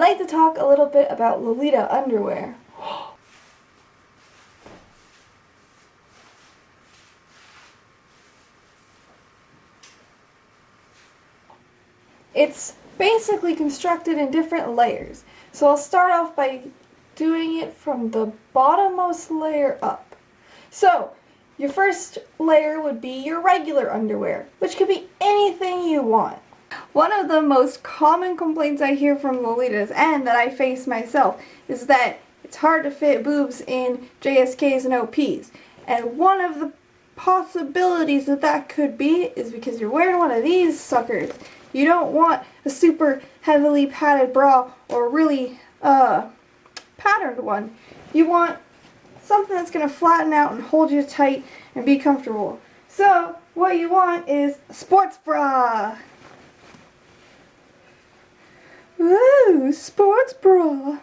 like to talk a little bit about Lolita underwear. It's basically constructed in different layers. So I'll start off by doing it from the bottommost layer up. So your first layer would be your regular underwear, which could be anything you want. One of the most common complaints I hear from Lolitas, and that I face myself, is that it's hard to fit boobs in JSKs and OPs. And one of the possibilities that could be is because you're wearing one of these suckers. You don't want a super heavily padded bra or a really patterned one. You want something that's going to flatten out and hold you tight and be comfortable. So what you want is a sports bra. Ooh, sports bra.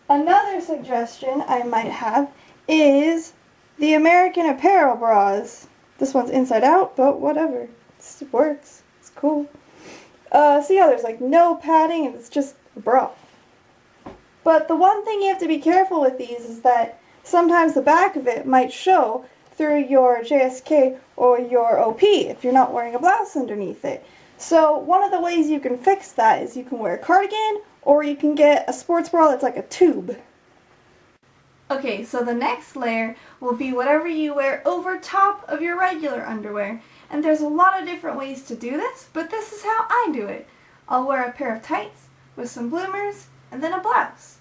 Another suggestion I might have is the American Apparel bras. This one's inside out, but whatever. It works. It's cool. See how there's like no padding and it's just a bra. But the one thing you have to be careful with these is that sometimes the back of it might show through your JSK or your OP if you're not wearing a blouse underneath it. So one of the ways you can fix that is you can wear a cardigan or you can get a sports bra that's like a tube. Okay, so the next layer will be whatever you wear over top of your regular underwear. And there's a lot of different ways to do this, but this is how I do it. I'll wear a pair of tights with some bloomers and then a blouse.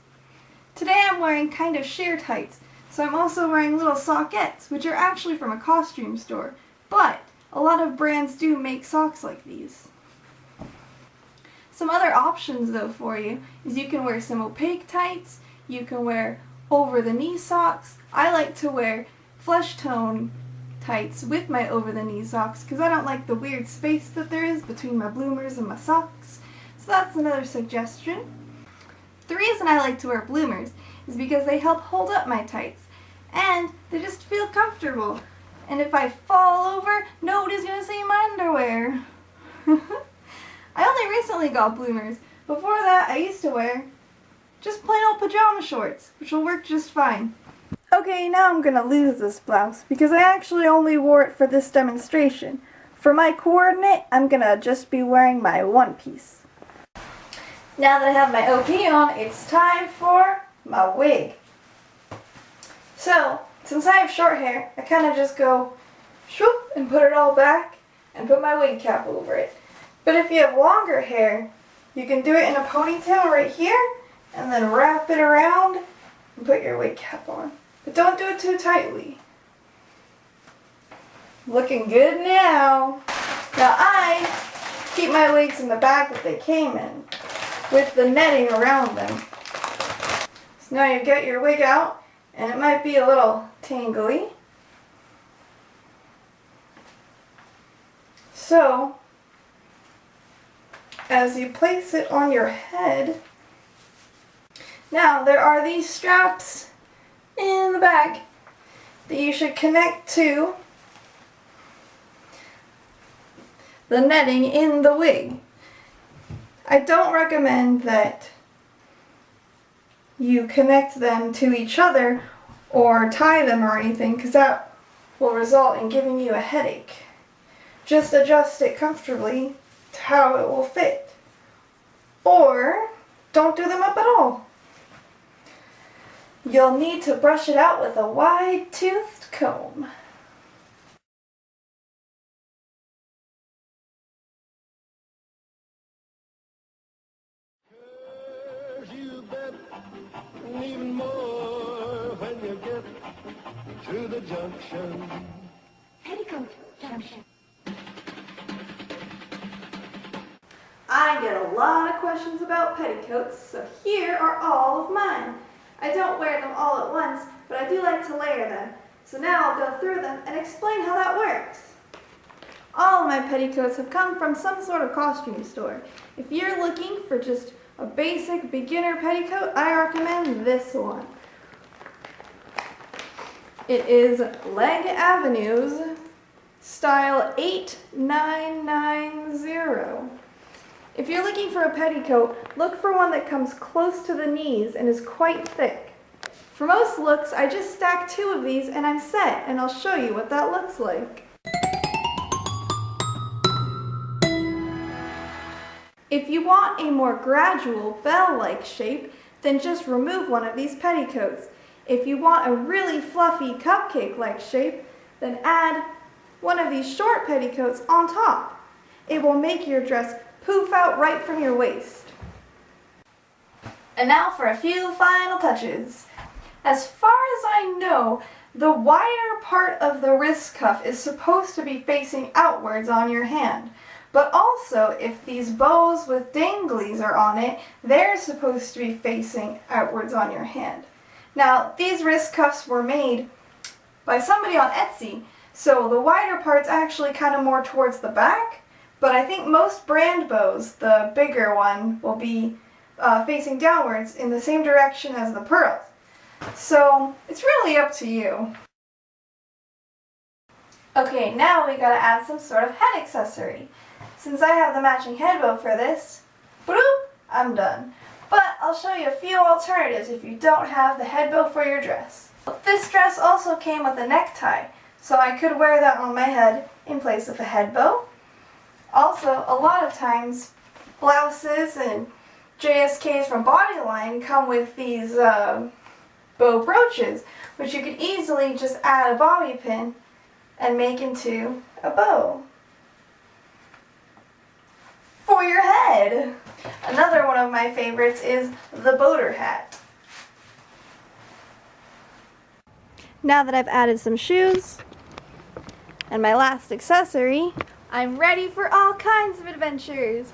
Today I'm wearing kind of sheer tights, so I'm also wearing little sockettes, which are actually from a costume store, but a lot of brands do make socks like these. Some other options though for you is you can wear some opaque tights, you can wear over the knee socks. I like to wear flesh tone tights with my over the knee socks because I don't like the weird space that there is between my bloomers and my socks. So that's another suggestion. The reason I like to wear bloomers is because they help hold up my tights and they just feel comfortable. And if I fall over, nobody's going to see my underwear. I only recently got bloomers. Before that, I used to wear just plain old pajama shorts, which will work just fine. Okay, now I'm going to lose this blouse because I actually only wore it for this demonstration. For my coordinate, I'm going to just be wearing my one piece. Now that I have my OP on, it's time for my wig. So, since I have short hair, I kind of just go swoop and put it all back and put my wig cap over it. But if you have longer hair, you can do it in a ponytail right here and then wrap it around and put your wig cap on. But don't do it too tightly. Looking good now. Now I keep my wigs in the bag that they came in with the netting around them. So now you get your wig out and it might be a little tangly. So as you place it on your head, now there are these straps in the back that you should connect to the netting in the wig. I don't recommend that you connect them to each other or tie them or anything because that will result in giving you a headache. Just adjust it comfortably to how it will fit. Or don't do them up at all. You'll need to brush it out with a wide-toothed comb. You bet, and even more when you get to the junction. Petticoat junction. I get a lot of questions about petticoats, so here are all of mine. I don't wear them all at once, but I do like to layer them. So now I'll go through them and explain how that works. All of my petticoats have come from some sort of costume store. If you're looking for just a basic beginner petticoat, I recommend this one. It is Leg Avenue's style 8990. If you're looking for a petticoat, look for one that comes close to the knees and is quite thick. For most looks, I just stack 2 of these and I'm set, and I'll show you what that looks like. If you want a more gradual bell-like shape, then just remove one of these petticoats. If you want a really fluffy cupcake-like shape, then add one of these short petticoats on top. It will make your dress poof out right from your waist. And now for a few final touches. As far as I know, the wider part of the wrist cuff is supposed to be facing outwards on your hand. But also, if these bows with danglies are on it, they're supposed to be facing outwards on your hand. Now, these wrist cuffs were made by somebody on Etsy, so the wider part's actually kind of more towards the back, but I think most brand bows, the bigger one, will be facing downwards in the same direction as the pearls. So, it's really up to you. Okay, now we gotta add some sort of head accessory. Since I have the matching head bow for this, bloop, I'm done. But I'll show you a few alternatives if you don't have the head bow for your dress. This dress also came with a necktie, so I could wear that on my head in place of a head bow. Also, a lot of times, blouses and JSKs from Bodyline come with these bow brooches, which you could easily just add a bobby pin and make into a bow for your head. Another one of my favorites is the boater hat. Now that I've added some shoes and my last accessory, I'm ready for all kinds of adventures.